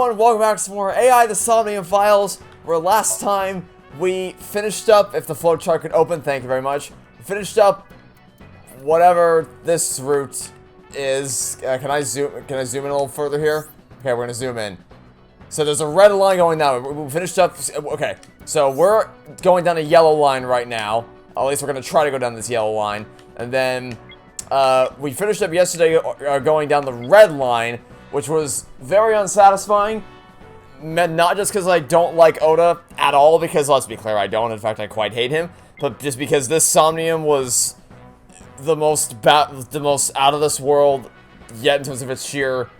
everyone, welcome back to some more AI, the Somnium Files, where last time we finished up, if the flowchart could open, thank you very much, we finished up whatever this route is. Can I zoom in a little further here? Okay, we're gonna zoom in. So there's a red line going down. We finished up, okay, so we're going down a yellow line right now. At least we're gonna try to go down this yellow line. And then, we finished up yesterday going down the red line, which was very unsatisfying. Not just because I don't like Oda at all, because let's be clear, I don't. In fact, I quite hate him. But just because this Somnium was the most out of this world yet in terms of its sheer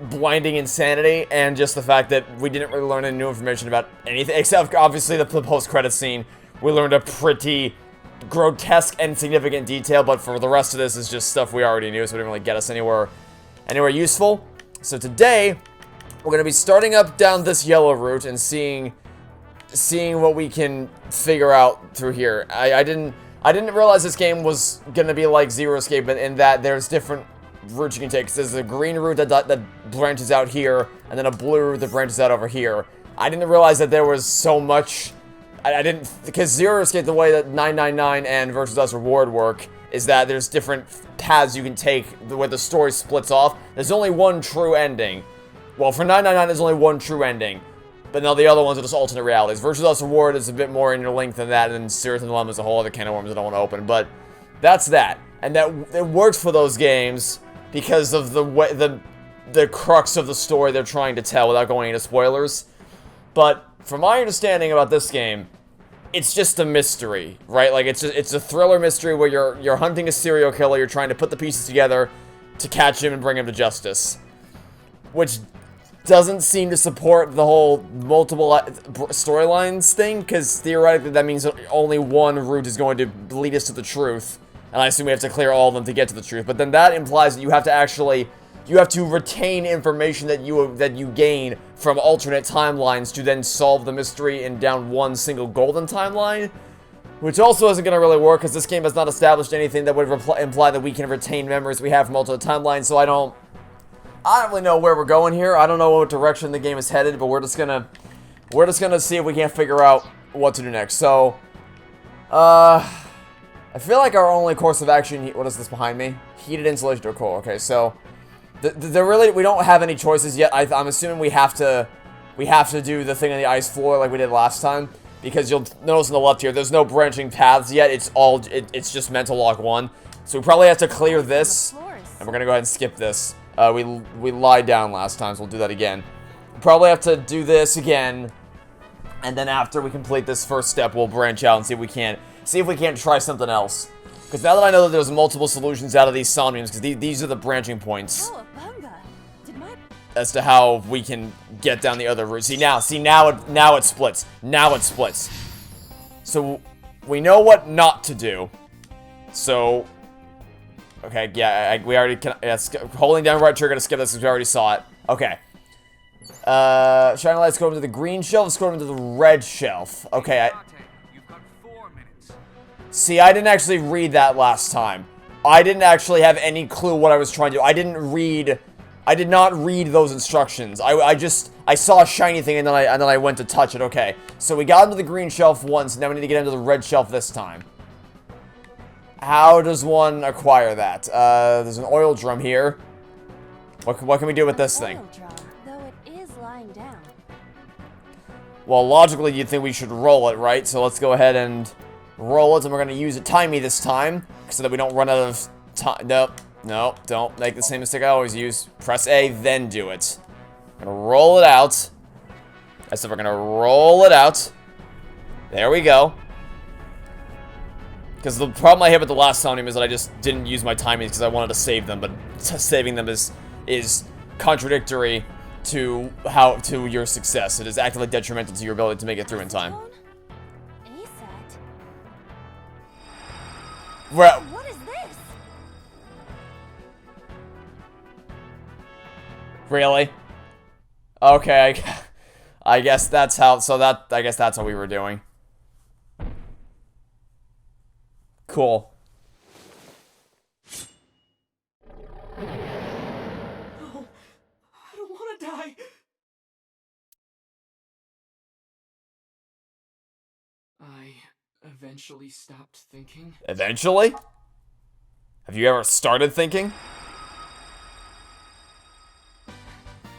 blinding insanity, and just the fact that we didn't really learn any new information about anything, except obviously the post-credits scene. We learned a pretty grotesque and significant detail, but for the rest of this is just stuff we already knew, so it didn't really get us anywhere useful. So today, we're going to be starting up down this yellow route and seeing what we can figure out through here. I didn't realize this game was going to be like Zero Escape in that there's different routes you can take. There's a green route that branches out here, and then a blue route that branches out over here. I didn't realize that there was so much. Because Zero Escape, the way that 999 and Versus Us Reward work, is that there's different paths you can take where the story splits off. There's only one true ending. Well, for 999, there's only one true ending. But now the other ones are just alternate realities. Versus Us Reward is a bit more interlinked than that, and then Serious Dilemma is a whole other can of worms I don't want to open. But that's that. And that it works for those games because of the way, the crux of the story they're trying to tell without going into spoilers. But from my understanding about this game, it's just a mystery, right? Like, it's a thriller mystery where you're hunting a serial killer, you're trying to put the pieces together to catch him and bring him to justice. Which doesn't seem to support the whole multiple storylines thing, because theoretically that means only one route is going to lead us to the truth. And I assume we have to clear all of them to get to the truth. But then that implies that you have to retain information that you gain from alternate timelines to then solve the mystery in down one single golden timeline, which also isn't going to really work because this game has not established anything that would imply that we can retain memories we have from alternate timelines. So I don't really know where we're going here. I don't know what direction the game is headed, but we're just gonna see if we can't figure out what to do next. So, I feel like our only course of action. What is this behind me? Heated insulation door cool. Okay, so. We don't have any choices yet. I'm assuming we have to do the thing on the ice floor like we did last time, because you'll notice on the left here, there's no branching paths yet. It's just mental lock 1. So we probably have to clear this, and we're gonna go ahead and skip this. We lied down last time, so we'll do that again. We'll probably have to do this again, and then after we complete this first step, we'll branch out and see if we can't try something else. Because now that I know that there's multiple solutions out of these Somniums, because these are the branching points as to how we can get down the other route. See now it splits. Now it splits. So we know what not to do. So okay, yeah, we already can. Yeah, holding down right trigger to skip this because we already saw it. Okay. Shining lights go over to the green shelf. Let's go over to the red shelf. Okay. See, I didn't actually read that last time. I didn't actually have any clue what I was trying to do. I did not read those instructions. I saw a shiny thing and then I went to touch it. Okay. So we got into the green shelf once, now we need to get into the red shelf this time. How does one acquire that? There's an oil drum here. What can we do with this thing? Though it is lying down. Well, logically you'd think we should roll it, right? So let's go ahead and roll it, and we're going to use it timey this time, so that we don't run out of time. Nope, don't make the same mistake I always use. Press A, then do it. I'm going to roll it out. I said we're going to roll it out. There we go. Because the problem I had with the last Somnium is that I just didn't use my timings because I wanted to save them, but saving them is contradictory to your success. It is actively detrimental to your ability to make it through in time. What is this? Really? Okay, I guess that's how. I guess that's how we were doing. Cool. No, I don't want to die. eventually stopped thinking? Eventually? Have you ever started thinking?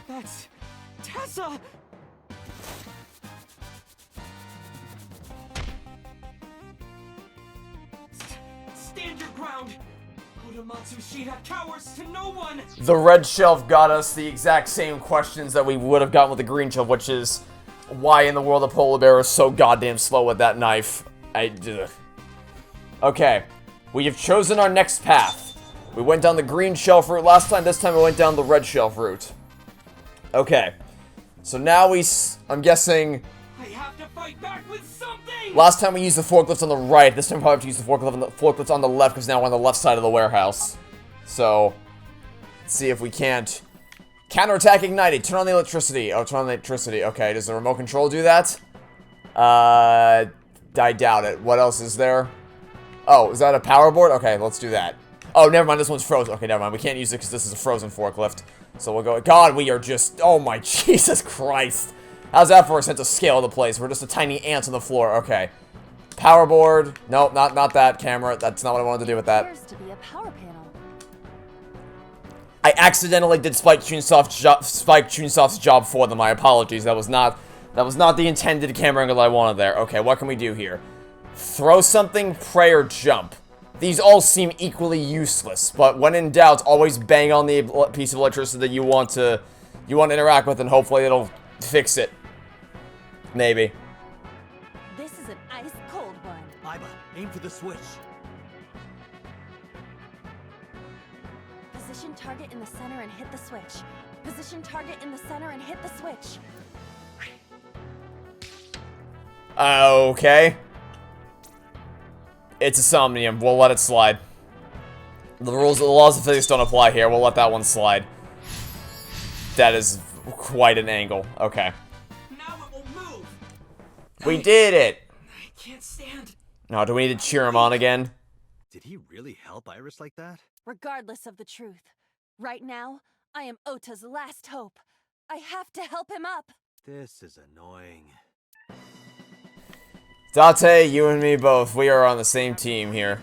That's Tessa! Stand your ground! Odamatsu Shida cowers to no one! The red shelf got us the exact same questions that we would have gotten with the green shelf, which is why in the world the polar bear is so goddamn slow with that knife. Okay, we have chosen our next path. We went down the green shelf route last time. This time we went down the red shelf route. Okay, so now I'm guessing. I have to fight back with something! Last time we used the forklifts on the right. This time we probably have to use the forklifts on the left because now we're on the left side of the warehouse. So, let's see if we can't. Counterattack ignited. Turn on the electricity. Oh, turn on the electricity. Okay, does the remote control do that? I doubt it. What else is there? Oh, is that a power board? Okay, let's do that. Oh, never mind. This one's frozen. Okay, never mind. We can't use it because this is a frozen forklift. So we'll go. God, we are just. Oh my Jesus Christ. How's that for a sense of scale of the place? We're just a tiny ant on the floor. Okay. Power board. Nope, not that camera. That's not what I wanted to do with that. Appears to be a power panel. I accidentally did Spike Chunsoft's job for them. My apologies. That was not the intended camera angle I wanted there. Okay, what can we do here? Throw something, pray, or jump. These all seem equally useless, but when in doubt, always bang on the piece of electricity that you want to interact with, and hopefully it'll fix it. Maybe. This is an ice cold one. Iba, aim for the switch. Position target in the center and hit the switch. Position target in the center and hit the switch. Okay. It's a Somnium. We'll let it slide. The laws of physics don't apply here. We'll let that one slide. That is quite an angle. Okay. Now it will move! We did it! I can't stand. No, do we need to cheer him on again? Did he really help Iris like that? Regardless of the truth, right now, I am Ota's last hope. I have to help him up. This is annoying. Date, you and me both. We are on the same team here.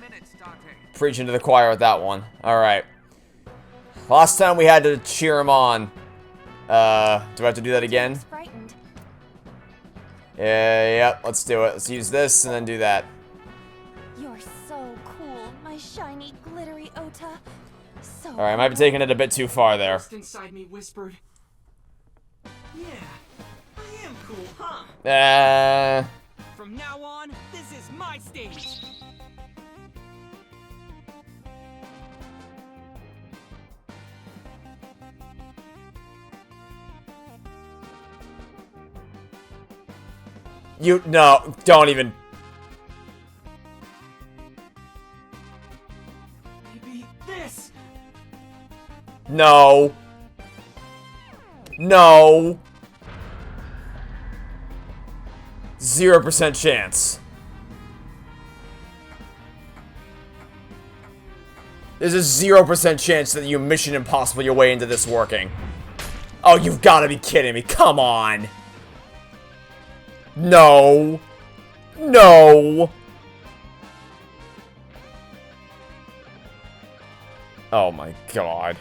Preaching to the choir with that one. Alright. Last time we had to cheer him on. Do I have to do that again? Frightened. Yeah, let's do it. Let's use this and then do that. You're so cool, my shiny, glittery Ota. So Alright, I might be taking it a bit too far there. Just inside me whispered, yeah, I am cool, huh? From now on, this is my stage. No, don't even. Maybe this. No. No. 0% chance. There's a 0% chance that you Mission Impossible your way into this working. Oh, you've got to be kidding me. Come on. No. No. Oh my god.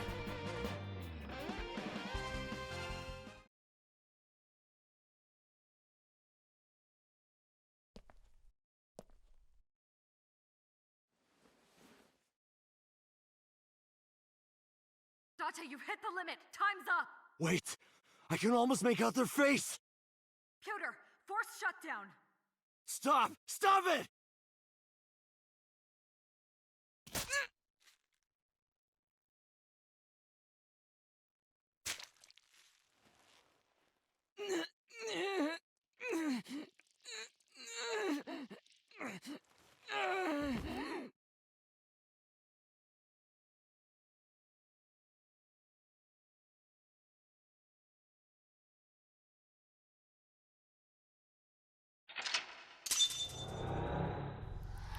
Date, you've hit the limit. Time's up. Wait! I can almost make out their face! Pewter, force shutdown. Stop! Stop it!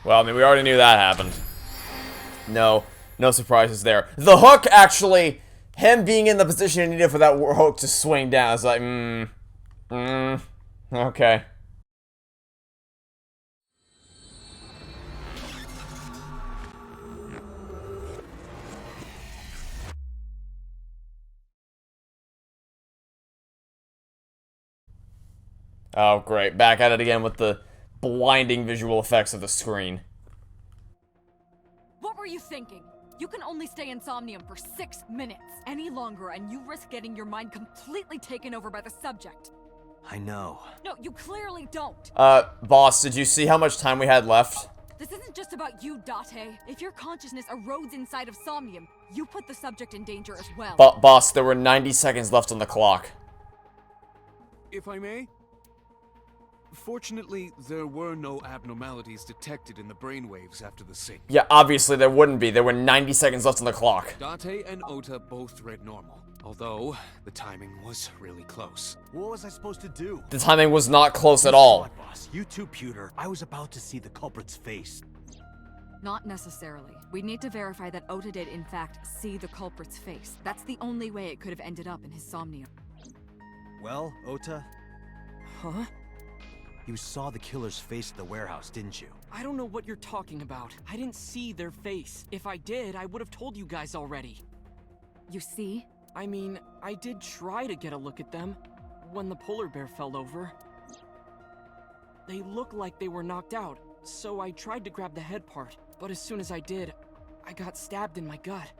Well, I mean, we already knew that happened. No surprises there. The hook, actually, him being in the position he needed for that hook to swing down, is like, okay. Oh, great. Back at it again with the blinding visual effects of the screen. What were you thinking? You can only stay in Somnium for 6 minutes. Any longer and you risk getting your mind completely taken over by the subject. I know. No, you clearly don't. Boss, did you see how much time we had left? This isn't just about you, Date. If your consciousness erodes inside of Somnium, you put the subject in danger as well. Boss, there were 90 seconds left on the clock. If I may? Fortunately, there were no abnormalities detected in the brainwaves after the sync. Yeah, obviously there wouldn't be. There were 90 seconds left on the clock. Date and Ota both read normal, although the timing was really close. What was I supposed to do? The timing was not close at You all. saw it, boss. You too, Pewter. I was about to see the culprit's face. Not necessarily. We need to verify that Ota did in fact see the culprit's face. That's the only way it could have ended up in his Somnium. Well, Ota, Huh? you saw the killer's face at the warehouse, didn't you? I don't know what you're talking about. I didn't see their face. If I did, I would have told you guys already. You see? I mean, I did try to get a look at them when the polar bear fell over. They looked like they were knocked out, so I tried to grab the head part, but as soon as I did, I got stabbed in my gut.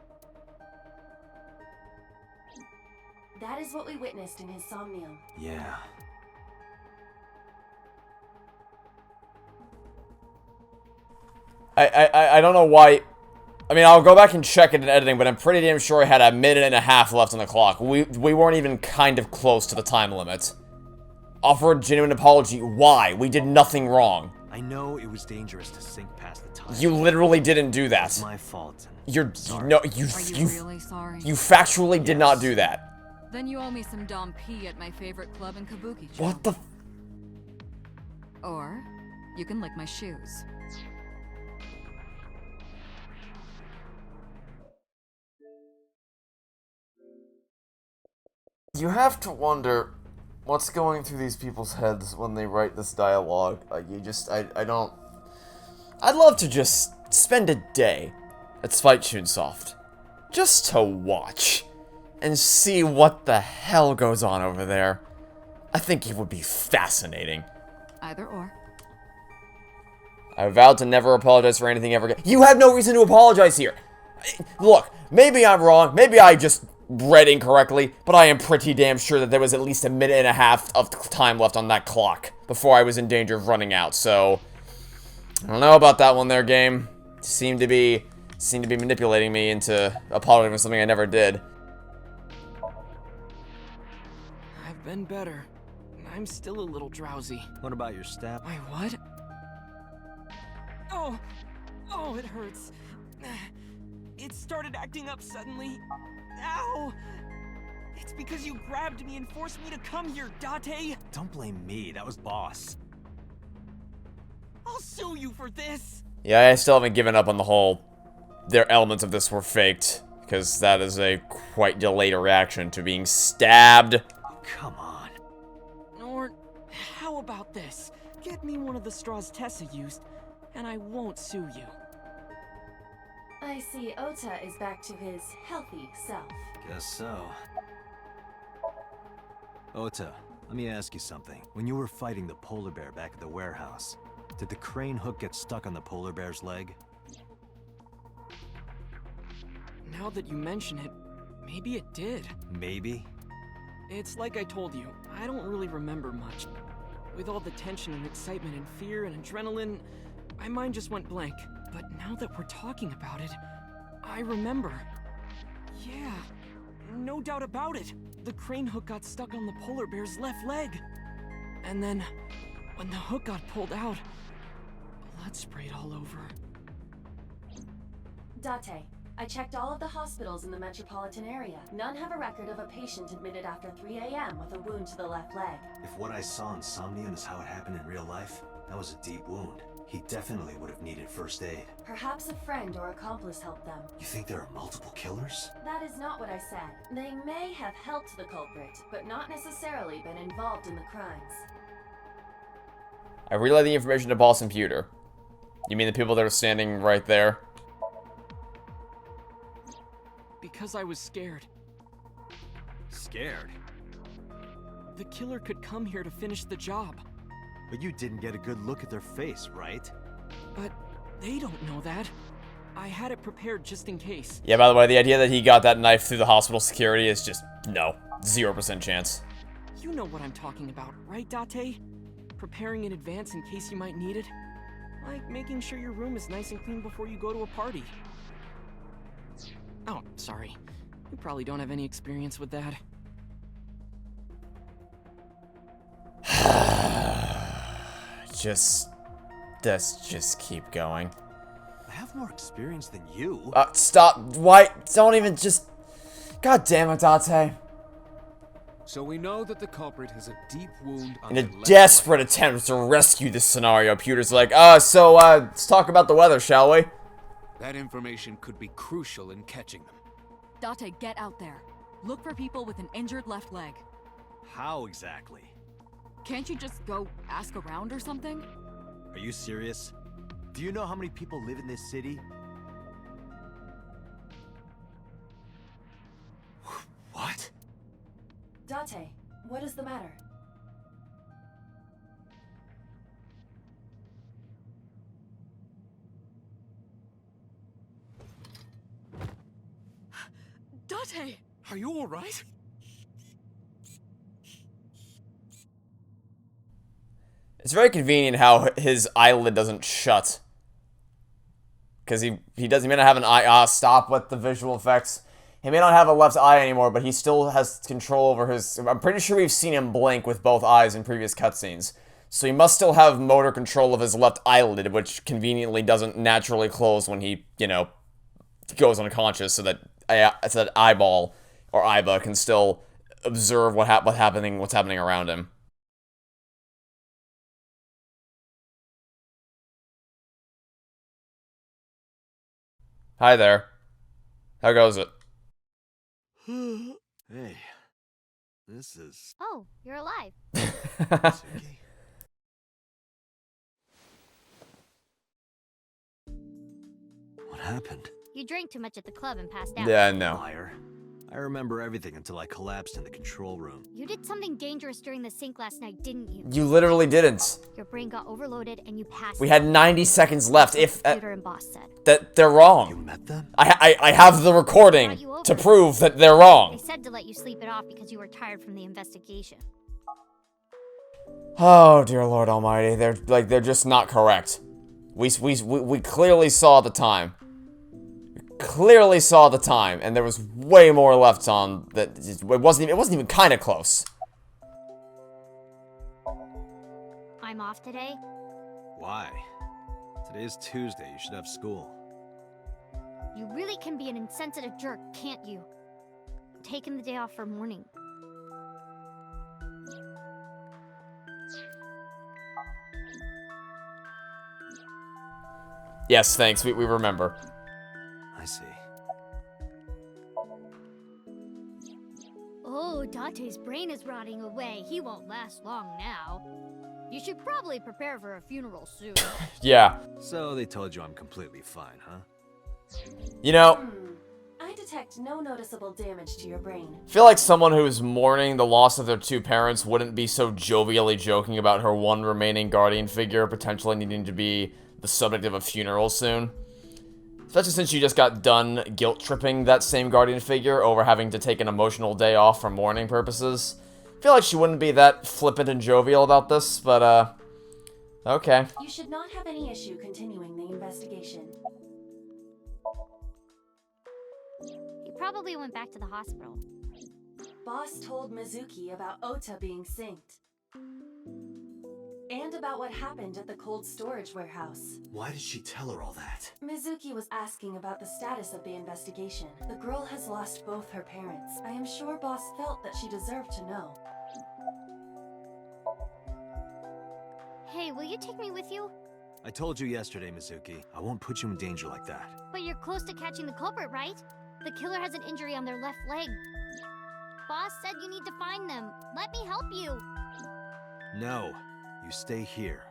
That is what we witnessed in his Somnium. Yeah. I don't know why. I mean, I'll go back and check it in editing, but I'm pretty damn sure I had a minute and a half left on the clock. We weren't even kind of close to the time limit. Offer a genuine apology. Why? We did nothing wrong. I know it was dangerous to sink past the time. You literally didn't do that. It's my fault. You're Sorry. no, Are you really sorry? you factually did not do that. Then you owe me some Dom P at my favorite club in Kabuki. What the? Or you can lick my shoes. You have to wonder what's going through these people's heads when they write this dialogue. Like, I don't... I'd love to just spend a day at Spite Chunsoft just to watch and see what the hell goes on over there. I think it would be fascinating. Either or. I vowed to never apologize for anything ever again. You have no reason to apologize here. Look, maybe I'm wrong. Maybe I just read incorrectly, but I am pretty damn sure that there was at least a minute and a half of time left on that clock before I was in danger of running out. So I don't know about that one there, game. Seemed to be manipulating me into apologizing for something I never did. I've been better. I'm still a little drowsy. What about your stab? My what? Oh! Oh, it hurts. It started acting up suddenly. Ow! It's because you grabbed me and forced me to come here, Date! Don't blame me, that was boss. I'll sue you for this! Yeah, I still haven't given up on the whole their elements of this were faked, because that is a quite delayed reaction to being stabbed. Oh, come on. Or, how about this? Get me one of the straws Tessa used, and I won't sue you. I see Ota is back to his healthy self. Guess so. Ota, let me ask you something. When you were fighting the polar bear back at the warehouse, did the crane hook get stuck on the polar bear's leg? Now that you mention it, maybe it did. Maybe? It's like I told you, I don't really remember much. With all the tension and excitement and fear and adrenaline, my mind just went blank. But now that we're talking about it, I remember. Yeah, no doubt about it. The crane hook got stuck on the polar bear's left leg. And then, when the hook got pulled out, blood sprayed all over. Date, I checked all of the hospitals in the metropolitan area. None have a record of a patient admitted after 3 a.m. with a wound to the left leg. If what I saw in Somnium is how it happened in real life, that was a deep wound. He definitely would have needed first aid. Perhaps a friend or accomplice helped them. You think there are multiple killers? That is not what I said. They may have helped the culprit, but not necessarily been involved in the crimes. I relayed the information to Boss Computer. You mean the people that are standing right there? Because I was scared. Scared? the killer could come here to finish the job. But you didn't get a good look at their face, right? But they don't know that. I had it prepared just in case. Yeah, by the way, the idea that he got that knife through the hospital security is just, no. 0% chance. You know what I'm talking about, right, Date? Preparing in advance in case you might need it. Like making sure your room is nice and clean before you go to a party. Oh, sorry. You probably don't have any experience with that. Let's just keep going. I have more experience than you. Stop. Why? Don't even just... God damn it, Date. So we know that the culprit has a deep wound on In the a left desperate leg. attempt to rescue this scenario, Pewter's like, let's talk about the weather, shall we? That information could be crucial in catching them. Date, get out there. Look for people with an injured left leg. How exactly? Can't you just go ask around or something? Are you serious? Do you know how many people live in this city? What? Date, what is the matter? Date! Are you all right? It's very convenient how his eyelid doesn't shut. Because he may not have an eye. Stop with the visual effects. He may not have a left eye anymore, but he still has control over his... I'm pretty sure we've seen him blink with both eyes in previous cutscenes. So he must still have motor control of his left eyelid, which conveniently doesn't naturally close when he, goes unconscious, so that eyeball or Iba can still observe what's happening around him. Hi there. How goes it? Hey, this is... Oh, you're alive. Mizuki. What happened? You drank too much at the club and passed out. Yeah, no. Liar. I remember everything until I collapsed in the control room. You did something dangerous during the sink last night, didn't you? You literally didn't. Your brain got overloaded and you passed We out. had 90 seconds left. If Computer and boss said. that they're You wrong. met them? I have the recording to prove that they're They wrong. said to let you sleep it off because you were tired from the investigation. Oh dear Lord Almighty, they're just not correct. We clearly saw the time. Clearly saw the time, and there was way more left on that. It wasn't even kind of close. I'm off today. Why? Today is Tuesday. You should have school. You really can be an insensitive jerk, can't you? I'm taking the day off for mourning. Yes, thanks. We remember. I see. Oh, Date's brain is rotting away. He won't last long now. You should probably prepare for a funeral soon. Yeah. So they told you I'm completely fine, huh? You know, I detect no noticeable damage to your brain. I feel like someone who is mourning the loss of their two parents wouldn't be so jovially joking about her one remaining guardian figure potentially needing to be the subject of a funeral soon. Especially since you just got done guilt-tripping that same guardian figure over having to take an emotional day off for mourning purposes. I feel like she wouldn't be that flippant and jovial about this, but, okay. You should not have any issue continuing the investigation. He probably went back to the hospital. Boss told Mizuki about Ota being synced. And about what happened at the cold storage warehouse. Why did she tell her all that? Mizuki was asking about the status of the investigation. The girl has lost both her parents. I am sure Boss felt that she deserved to know. Hey, will you take me with you? I told you yesterday, Mizuki. I won't put you in danger like that. But you're close to catching the culprit, right? The killer has an injury on their left leg. Boss said you need to find them. Let me help you. No. You stay here.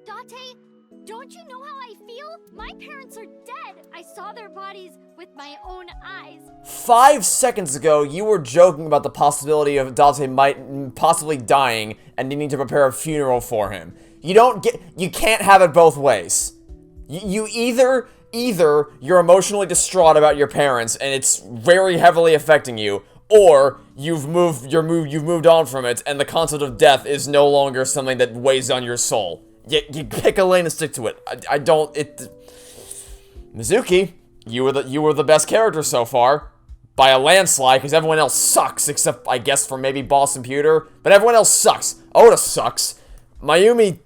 Date, Don't you know how I feel? My parents are dead. I saw their bodies with my own eyes. 5 seconds ago, you were joking about the possibility of Dante might possibly dying and needing to prepare a funeral for him. You can't have it both ways. You either you're emotionally distraught about your parents and it's very heavily affecting you, or you've moved on from it and the concept of death is no longer something that weighs on your soul. You pick a lane and stick to it. Mizuki, you were the best character so far. By a landslide, because everyone else sucks, except, I guess, for maybe Boss and Pewter. But everyone else sucks. Oda sucks. Mayumi,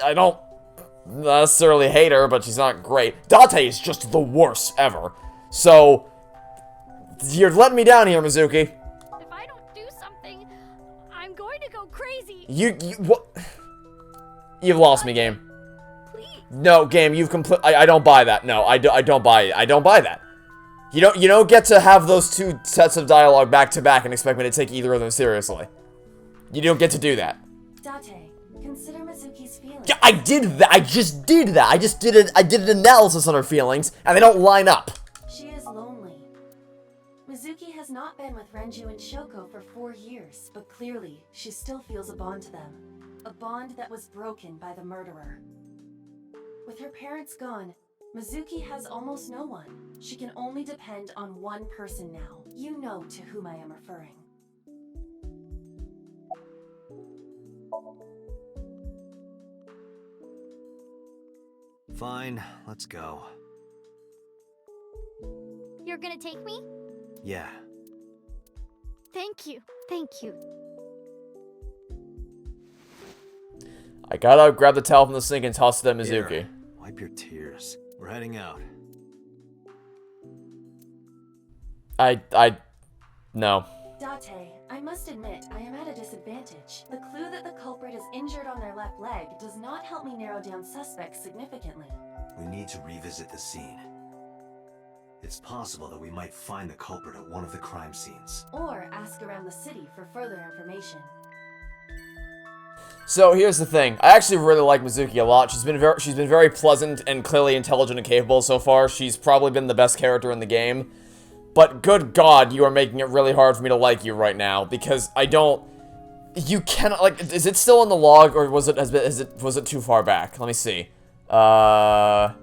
I don't necessarily hate her, but she's not great. Date is just the worst ever. So, you're letting me down here, Mizuki. If I don't do something, I'm going to go crazy. What? You've lost me, game. Please. No, game, I don't buy that. No, I don't buy it. I don't buy that. You don't get to have those two sets of dialogue back to back and expect me to take either of them seriously. You don't get to do that. Date, consider Mizuki's feelings. Yeah, I did that. I just did that. I did an analysis on her feelings, and they don't line up. She is lonely. Mizuki has not been with Renju and Shoko for 4 years, but clearly, she still feels a bond to them. A bond that was broken by the murderer. With her parents gone, Mizuki has almost no one. She can only depend on one person now. You know to whom I am referring. Fine, let's go. You're gonna take me? Yeah. Thank you. Thank you. I gotta grab the towel from the sink and toss it at Mizuki. Here, wipe your tears. We're heading out. No. Date, I must admit, I am at a disadvantage. The clue that the culprit is injured on their left leg does not help me narrow down suspects significantly. We need to revisit the scene. It's possible that we might find the culprit at one of the crime scenes. Or ask around the city for further information. So here's the thing. I actually really like Mizuki a lot. She's been very pleasant and clearly intelligent and capable so far. She's probably been the best character in the game. But good God, you are making it really hard for me to like you right now because I don't. You cannot like. Is it still in the log or was it too far back? Let me see. Where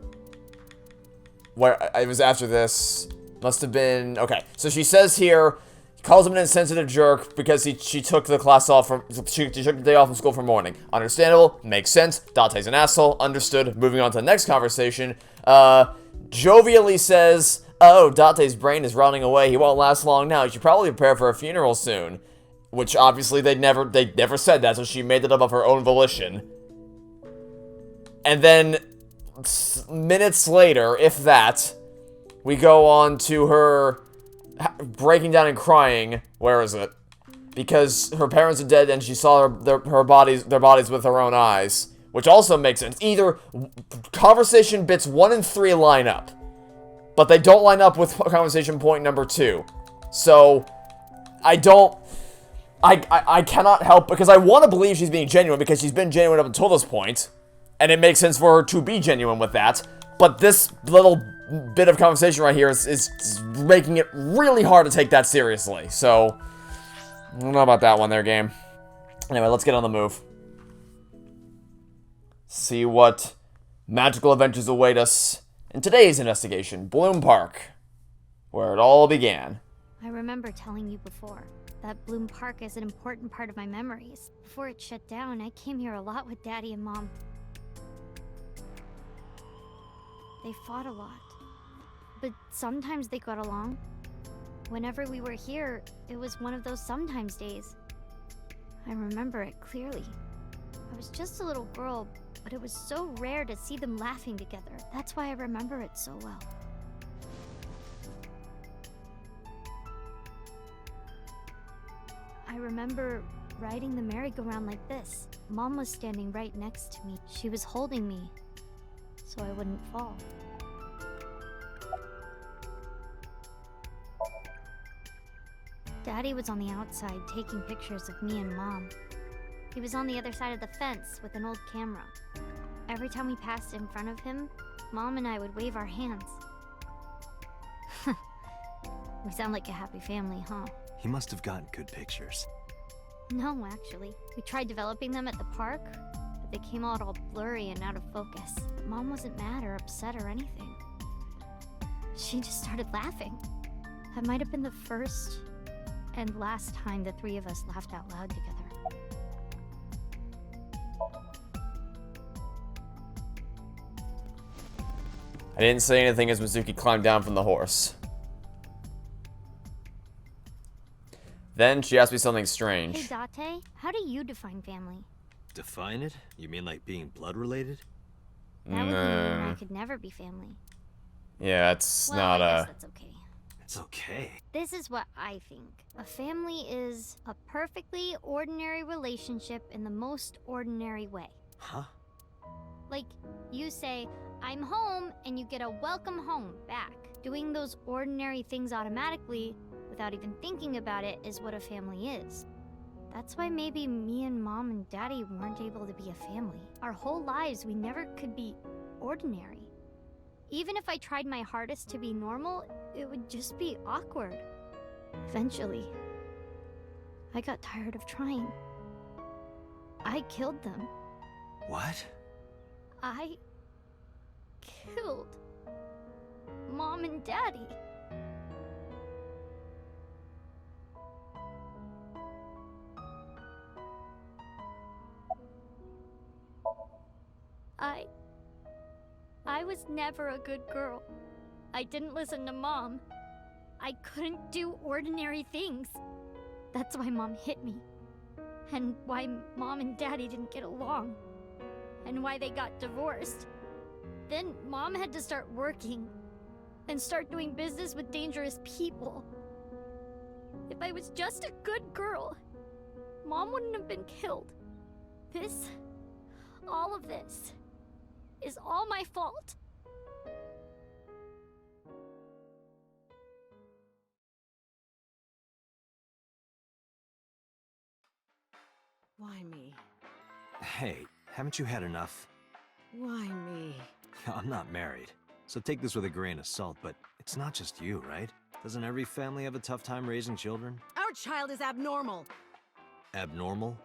it was after this. Must have been okay. So she says here. Calls him an insensitive jerk because she took the class off from she took the day off from school for mourning. Understandable, makes sense. Dante's an asshole. Understood. Moving on to the next conversation. Jovially says, "Oh, Dante's brain is rotting away. He won't last long now. You should probably prepare for a funeral soon." Which obviously they never said that, so she made it up of her own volition. And then minutes later, if that, we go on to her breaking down and crying. Where is it? Because her parents are dead and she saw their bodies with her own eyes. Which also makes sense. Either conversation bits 1 and 3 line up. But they don't line up with conversation point number 2. So, I cannot help, because I want to believe she's being genuine, because she's been genuine up until this point. And it makes sense for her to be genuine with that. But this little bit of conversation right here is making it really hard to take that seriously. So, I don't know about that one there, game. Anyway, let's get on the move. See what magical adventures await us in today's investigation, Bloom Park, where it all began. I remember telling you before that Bloom Park is an important part of my memories. Before it shut down, I came here a lot with Daddy and Mom. They fought a lot, but sometimes they got along. Whenever we were here, it was one of those sometimes days. I remember it clearly. I was just a little girl, but it was so rare to see them laughing together. That's why I remember it so well. I remember riding the merry-go-round like this. Mom was standing right next to me. She was holding me so I wouldn't fall. Daddy was on the outside taking pictures of me and Mom. He was on the other side of the fence with an old camera. Every time we passed in front of him, Mom and I would wave our hands. We sound like a happy family, huh? He must have gotten good pictures. No, actually. We tried developing them at the park, but they came out all blurry and out of focus. But Mom wasn't mad or upset or anything. She just started laughing. That might have been the first and last time the three of us laughed out loud together. I didn't say anything as Mizuki climbed down from the horse. Then she asked me something strange. Hey, Date, how do you define family? Define it? You mean like being blood-related? That would mean I could never be family. Yeah, it's Well, not I guess that's okay. It's okay. This is what I think. A family is a perfectly ordinary relationship in the most ordinary way. Huh? Like, you say, I'm home, and you get a welcome home back. Doing those ordinary things automatically, without even thinking about it, is what a family is. That's why maybe me and Mom and Daddy weren't able to be a family. Our whole lives, we never could be ordinary. Even if I tried my hardest to be normal, it would just be awkward. Eventually, I got tired of trying. I killed them. What? I killed Mom and Daddy. I was never a good girl. I didn't listen to Mom. I couldn't do ordinary things. That's why Mom hit me. And why Mom and Daddy didn't get along. And why they got divorced. Then Mom had to start working. And start doing business with dangerous people. If I was just a good girl, Mom wouldn't have been killed. All of this, is all my fault. Why me? Hey, haven't you had enough? Why me? I'm not married, so take this with a grain of salt, but it's not just you, right? Doesn't every family have a tough time raising children? Our child is abnormal. Abnormal?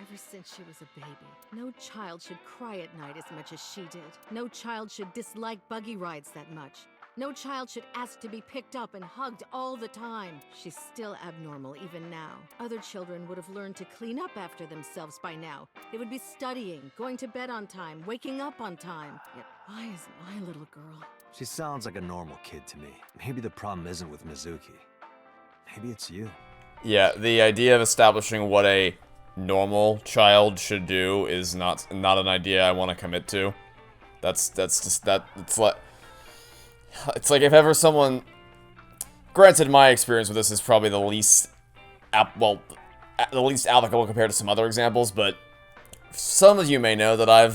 Ever since she was a baby, no child should cry at night as much as she did. No child should dislike buggy rides that much. No child should ask to be picked up and hugged all the time. She's still abnormal even now. Other children would have learned to clean up after themselves by now. They would be studying, going to bed on time, waking up on time. Yet why is my little girl? She sounds like a normal kid to me. Maybe the problem isn't with Mizuki. Maybe it's you. Yeah, the idea of establishing what a normal child should do is not an idea I want to commit to. It's like if ever someone, granted my experience with this is probably the least applicable compared to some other examples, but some of you may know that ever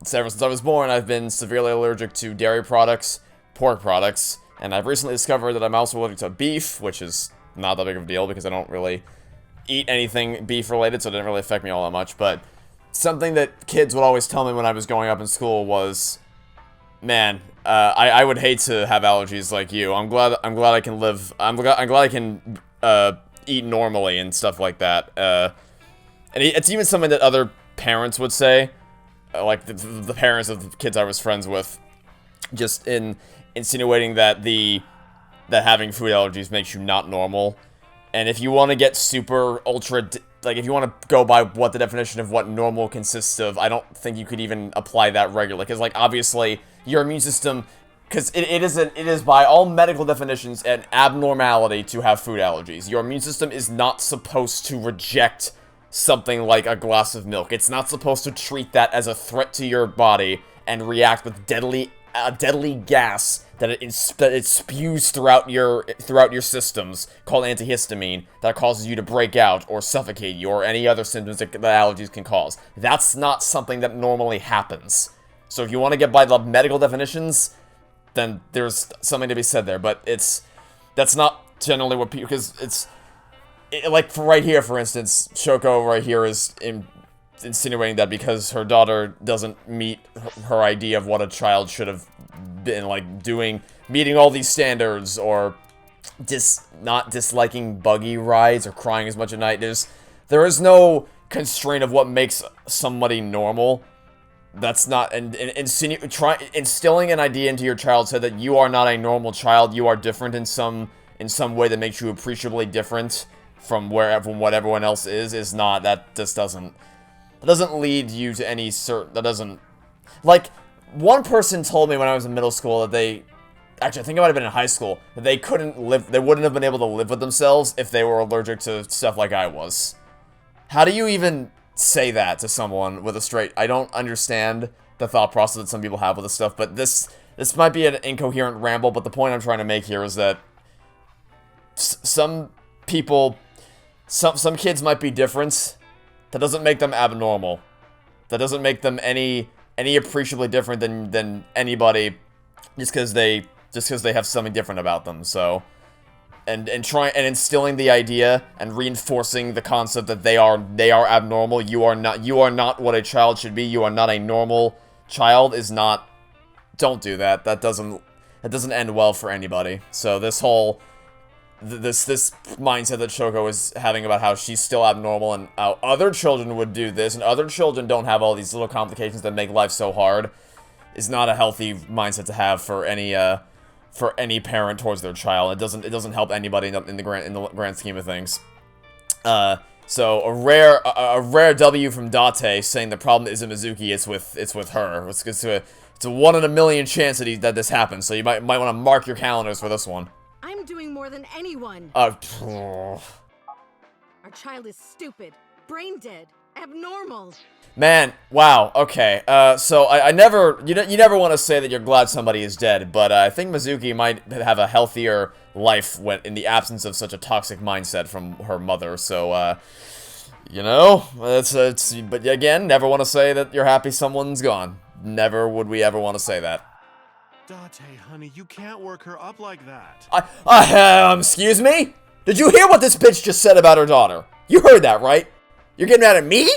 since I was born, I've been severely allergic to dairy products, pork products, and I've recently discovered that I'm also allergic to beef, which is not that big of a deal because I don't really eat anything beef related, so it didn't really affect me all that much. But something that kids would always tell me when I was growing up in school was, man, I would hate to have allergies like you. I'm glad I can live. I'm glad I can eat normally and stuff like that. And it's even something that other parents would say, like the parents of the kids I was friends with, just insinuating that having food allergies makes you not normal. And if you want to get super ultra, like if you want to go by what the definition of what normal consists of, I don't think you could even apply that regularly. Because like obviously your immune system, because it is by all medical definitions an abnormality to have food allergies. Your immune system is not supposed to reject something like a glass of milk. It's not supposed to treat that as a threat to your body and react with deadly gas that it spews throughout your systems called antihistamine that causes you to break out or suffocate you or any other symptoms that allergies can cause. That's not something that normally happens. So if you want to get by the medical definitions, then there's something to be said there. But that's not generally what people, because like for right here, for instance, Shoko right here is insinuating that because her daughter doesn't meet her idea of what a child should have been, like, meeting all these standards, or not disliking buggy rides or crying as much at night. There is no constraint of what makes somebody normal. That's not, instilling an idea into your child's head that you are not a normal child, you are different in some way that makes you appreciably different from what everyone else is not, that doesn't lead you to any like, one person told me when I was in middle school that actually, I think it might have been in high school, that they wouldn't have been able to live with themselves if they were allergic to stuff like I was. How do you even say that to someone with a straight... I don't understand the thought process that some people have with this stuff, but this might be an incoherent ramble, but the point I'm trying to make here is that some people... Some kids might be different. That doesn't make them abnormal. That doesn't make them any appreciably different than anybody just because they have something different about them. So, and instilling the idea and reinforcing the concept that they are abnormal. You are not what a child should be. You are not a normal child is not. Don't do that. That doesn't end well for anybody. So this whole this mindset that Shoko is having about how she's still abnormal and how other children would do this and other children don't have all these little complications that make life so hard is not a healthy mindset to have for any parent towards their child. It doesn't help anybody in the grand scheme of things. So a rare W from Date saying the problem isn't Mizuki, it's with her. It's a 1 in a million chance that this happens. So you might want to mark your calendars for this one. I'm doing more than anyone. Our child is stupid, brain dead, abnormal. Man, wow, okay. So you never want to say that you're glad somebody is dead, but I think Mizuki might have a healthier life in the absence of such a toxic mindset from her mother. So, but again, never want to say that you're happy someone's gone. Never would we ever want to say that. Date, honey, you can't work her up like that. Excuse me? Did you hear what this bitch just said about her daughter? You heard that, right? You're getting mad at me?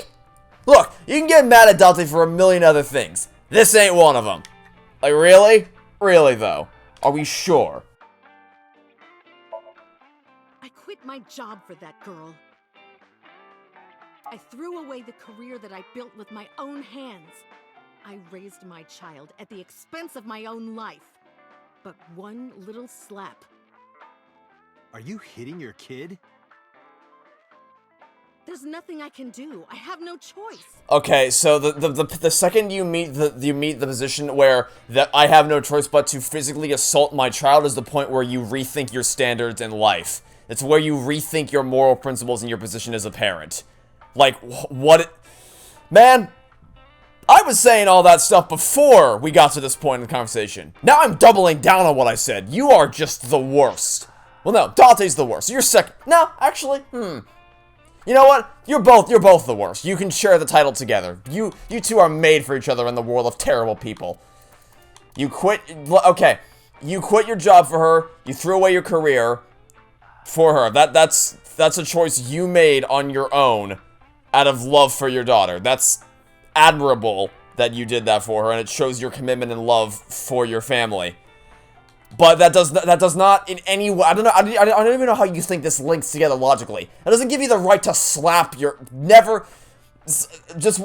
Look, you can get mad at Date for a million other things. This ain't one of them. Like, really? Really, though? Are we sure? I quit my job for that girl. I threw away the career that I built with my own hands. I raised my child at the expense of my own life. But one little slap. Are you hitting your kid? There's nothing I can do. I have no choice. Okay, so the second you meet the position where that I have no choice but to physically assault my child is the point where you rethink your standards in life. It's where you rethink your moral principles and your position as a parent. Like, what? Man, I was saying all that stuff before we got to this point in the conversation. Now I'm doubling down on what I said. You are just the worst. Well, no, Date's the worst. You're second. No, actually, You know what? You're both the worst. You can share the title together. You two are made for each other in the world of terrible people. You quit your job for her. You threw away your career for her. That's a choice you made on your own out of love for your daughter. That's admirable that you did that for her, and it shows your commitment and love for your family. But that does not in any way. I don't even know how you think this links together logically. That doesn't give you the right to slap your it's just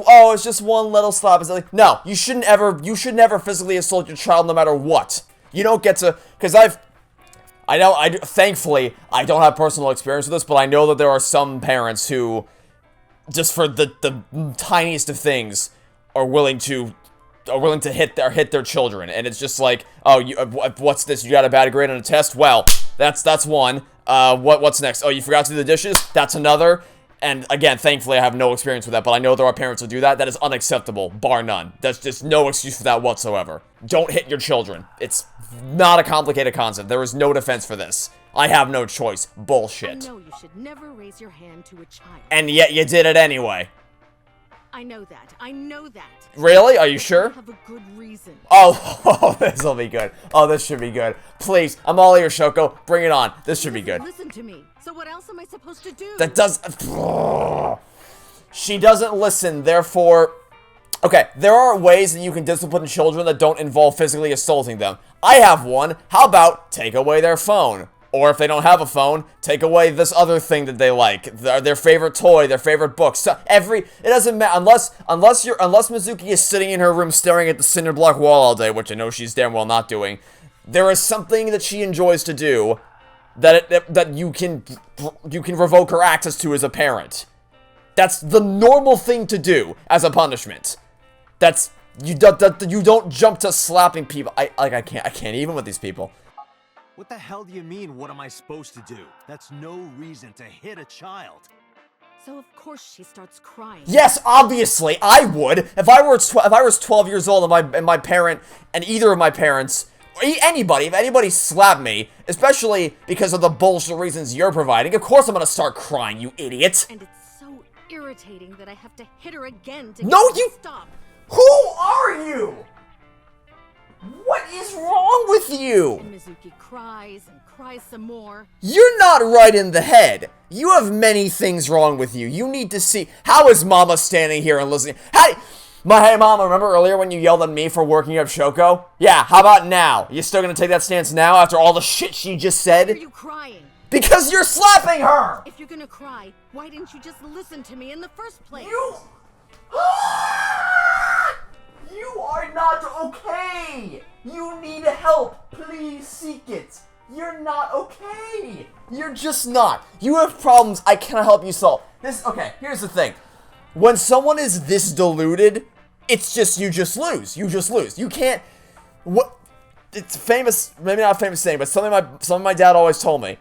one little slap. It's like, no, you should never physically assault your child no matter what. You don't get to, because thankfully I don't have personal experience with this, but I know that there are some parents who, just for the tiniest of things, are willing to hit their children, and it's just like, oh, what's this? You got a bad grade on a test? Well, that's one. What's next? Oh, you forgot to do the dishes? That's another. And again, thankfully, I have no experience with that, but I know there are parents who do that. That is unacceptable, bar none. That's just no excuse for that whatsoever. Don't hit your children. It's not a complicated concept. There is no defense for this. I have no choice. Bullshit. I know you should never raise your hand to a child. And yet you did it anyway. I know that. I know that. Really? Are you sure? I have a good reason. Oh, this'll be good. Oh, this should be good. Please, I'm all ears, Shoko. Bring it on. This should be good. Listen to me. So what else am I supposed to do? That does... She doesn't listen, therefore... Okay, there are ways that you can discipline children that don't involve physically assaulting them. I have one. How about take away their phone? Or if they don't have a phone, take away this other thing that they like. Their favorite toy, their favorite book. So it doesn't matter. Unless Mizuki is sitting in her room staring at the cinder block wall all day, which I know she's damn well not doing. There is something that she enjoys to do that you can revoke her access to as a parent. That's the normal thing to do as a punishment. You don't jump to slapping people. I can't even with these people. What the hell do you mean, what am I supposed to do? That's no reason to hit a child. So of course she starts crying. Yes, obviously, I would. If I was 12 years old and my parent, and either of my parents, or anybody, if anybody slapped me, especially because of the bullshit reasons you're providing, of course I'm gonna start crying, you idiot. And it's so irritating that I have to hit her again to No, get her you- to stop. Who are you? What is wrong with you? And Mizuki cries and cries some more. You're not right in the head. You have many things wrong with you. You need to see. How is Mama standing here and listening? Hey, Mama, remember earlier when you yelled at me for working up Shoko? Yeah, how about now? You still gonna take that stance now after all the shit she just said? Why are you crying? Because you're slapping her! If you're gonna cry, why didn't you just listen to me in the first place? You are not okay! You need help! Please seek it! You're not okay! You're just not. You have problems I cannot help you solve. Okay, here's the thing. When someone is this deluded, it's just, you just lose. You just lose. You can't, it's famous, maybe not a famous saying, but something my dad always told me.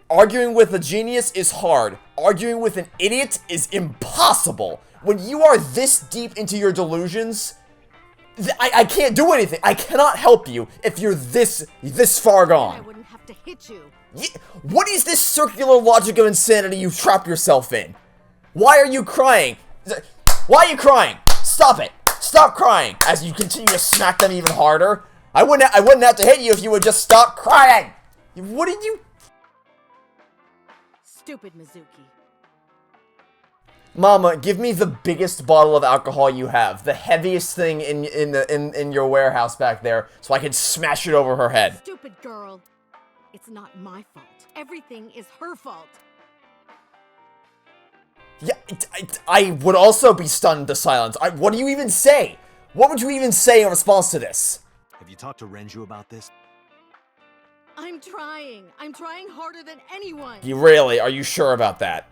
Arguing with a genius is hard. Arguing with an idiot is impossible. When you are this deep into your delusions, I can't do anything. I cannot help you if you're this far gone. I wouldn't have to hit you. What is this circular logic of insanity you've trapped yourself in? Why are you crying? Why are you crying? Stop it. Stop crying as you continue to smack them even harder. I wouldn't have to hit you if you would just stop crying. What did you... Stupid Mizuki. Mama, give me the biggest bottle of alcohol you have. The heaviest thing in your warehouse back there, so I can smash it over her head. Stupid girl. It's not my fault. Everything is her fault. Yeah, I would also be stunned to silence. What do you even say? What would you even say in response to this? Have you talked to Renju about this? I'm trying. I'm trying harder than anyone. You really? Are you sure about that?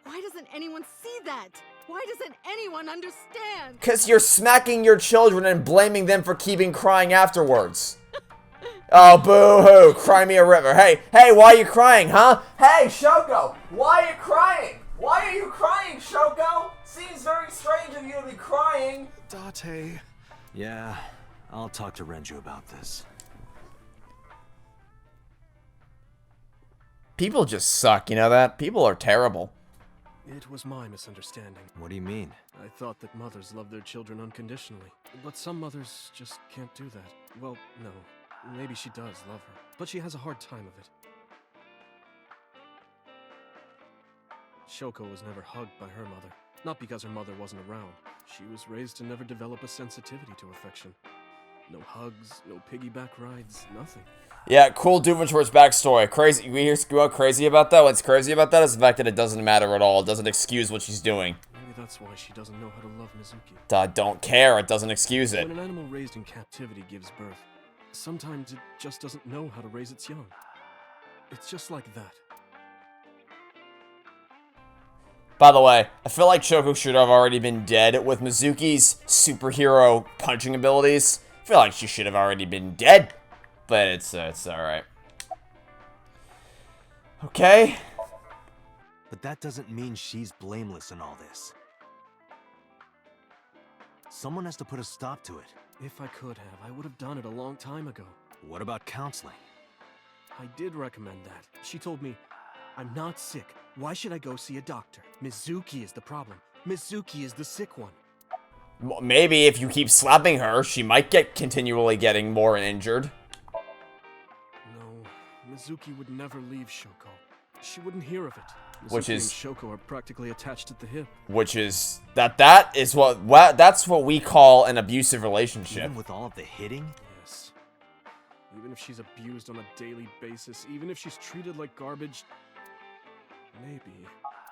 Why doesn't anyone see that? Why doesn't anyone understand? 'Cause you're smacking your children and blaming them for keeping crying afterwards. Oh, boo-hoo. Cry me a river. Hey, why are you crying, huh? Hey, Shoko, why are you crying? Why are you crying, Shoko? Seems very strange of you to be crying. Date. Yeah, I'll talk to Renju about this. People just suck, you know that? People are terrible. It was my misunderstanding. What do you mean? I thought that mothers love their children unconditionally. But some mothers just can't do that. Well, no. Maybe she does love her. But she has a hard time of it. Shoko was never hugged by her mother. Not because her mother wasn't around. She was raised to never develop a sensitivity to affection. No hugs, no piggyback rides, nothing. Yeah, cool Doofenshmirtz's backstory. Crazy. You hear what crazy about that? What's crazy about that is the fact that it doesn't matter at all. It doesn't excuse what she's doing. Maybe that's why she doesn't know how to love Mizuki. I don't care. It doesn't excuse it. When an animal raised in captivity gives birth, sometimes it just doesn't know how to raise its young. It's just like that. By the way, I feel like Shoko should have already been dead. With Mizuki's superhero punching abilities, I feel like she should have already been dead. But it's alright. Okay. But that doesn't mean she's blameless in all this. Someone has to put a stop to it. If I could have, I would have done it a long time ago. What about counseling? I did recommend that. She told me, I'm not sick. Why should I go see a doctor? Mizuki is the problem. Mizuki is the sick one. Maybe if you keep slapping her, she might get continually getting more injured. No, Mizuki would never leave Shoko. She wouldn't hear of it. Which Mizuki is- and Shoko are practically attached at the hip. Which is that's what we call an abusive relationship. Even with all of the hitting? Yes. Even if she's abused on a daily basis, even if she's treated like garbage, maybe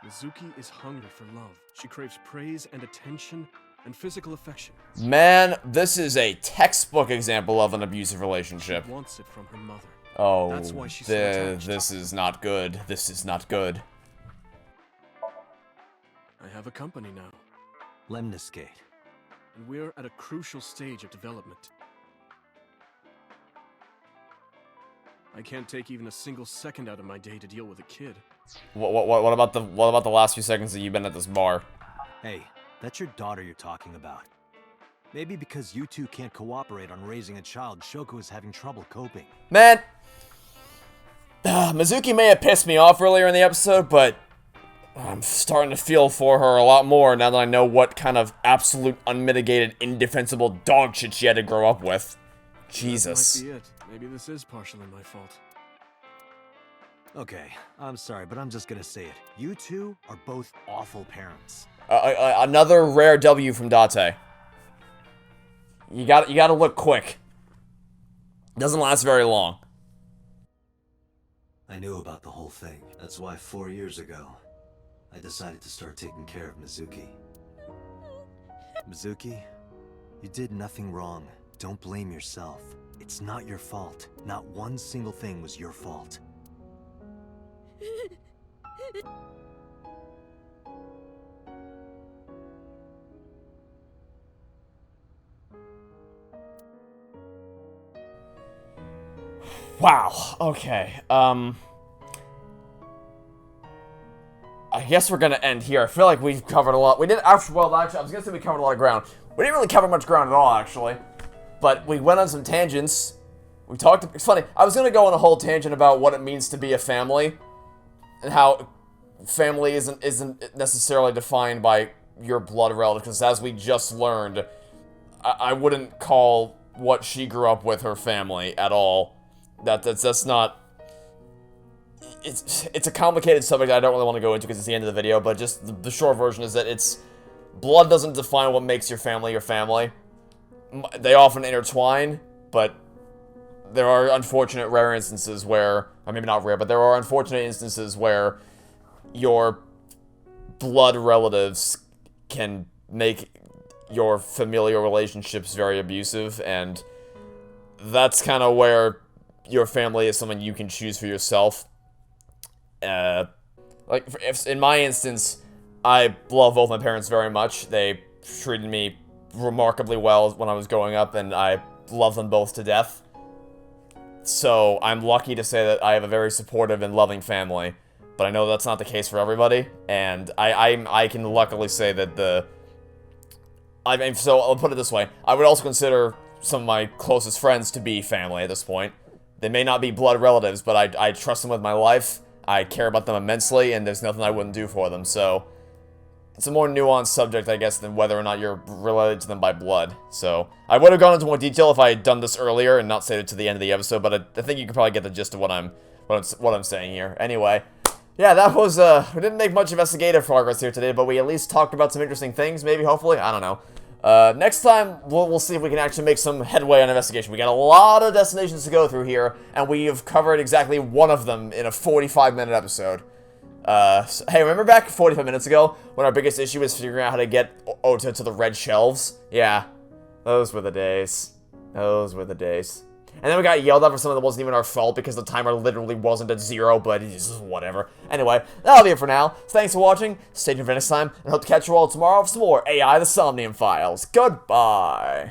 Mizuki is hungry for love. She craves praise and attention and physical affection. Man, this is a textbook example of an abusive relationship. She wants it from her mother. Oh, That's why she's so attached. this is not good. This is not good. I have a company now, Lemniscate. and we're at a crucial stage of development. I can't take even a single second out of my day to deal with a kid. What about the last few seconds that you've been at this bar? Hey, that's your daughter you're talking about. Maybe because you two can't cooperate on raising a child, Shoko is having trouble coping. Man, Mizuki may have pissed me off earlier in the episode, but I'm starting to feel for her a lot more now that I know what kind of absolute, unmitigated, indefensible dog shit she had to grow up with. Jesus. That might be it. Maybe this is partially my fault. Okay, I'm sorry, but I'm just gonna say it. You two are both awful parents. Another rare W from Date. You gotta look quick. Doesn't last very long. I knew about the whole thing. That's why 4 years ago, I decided to start taking care of Mizuki. Mizuki, you did nothing wrong. Don't blame yourself. It's not your fault. Not one single thing was your fault. Wow, okay, I guess we're gonna end here. I feel like we've covered a lot. We did actually, well, actually, I was gonna say we covered a lot of ground. We didn't really cover much ground at all, actually. But we went on some tangents. We talked, it's funny, I was gonna go on a whole tangent about what it means to be a family. And how family isn't necessarily defined by your blood relative, because as we just learned, I wouldn't call what she grew up with her family at all. That's not... It's a complicated subject I don't really want to go into because it's the end of the video, but just the short version is that blood doesn't define what makes your family your family. They often intertwine, but there are unfortunate rare instances where, or maybe not rare, but there are unfortunate instances where your blood relatives can make your familial relationships very abusive, and that's kind of where your family is someone you can choose for yourself. Like, if in my instance, I love both my parents very much. They treated me remarkably well when I was growing up, and I love them both to death. So, I'm lucky to say that I have a very supportive and loving family, but I know that's not the case for everybody, and I can luckily say that so I'll put it this way, I would also consider some of my closest friends to be family at this point. They may not be blood relatives, but I trust them with my life, I care about them immensely, and there's nothing I wouldn't do for them, so it's a more nuanced subject, I guess, than whether or not you're related to them by blood. So, I would have gone into more detail if I had done this earlier and not saved it to the end of the episode, but I think you can probably get the gist of what I'm saying here. Anyway, yeah, that was, we didn't make much investigative progress here today, but we at least talked about some interesting things, maybe, hopefully, I don't know. Next time, we'll see if we can actually make some headway on investigation. We got a lot of destinations to go through here, and we've covered exactly one of them in a 45-minute episode. So, hey, remember back 45 minutes ago when our biggest issue was figuring out how to get Ota to the red shelves? Yeah, those were the days. Those were the days. And then we got yelled at for something that wasn't even our fault because the timer literally wasn't at 0, but it's just whatever. Anyway, that'll be it for now. So thanks for watching, stay tuned for next time, and hope to catch you all tomorrow for some more AI the Somnium Files. Goodbye!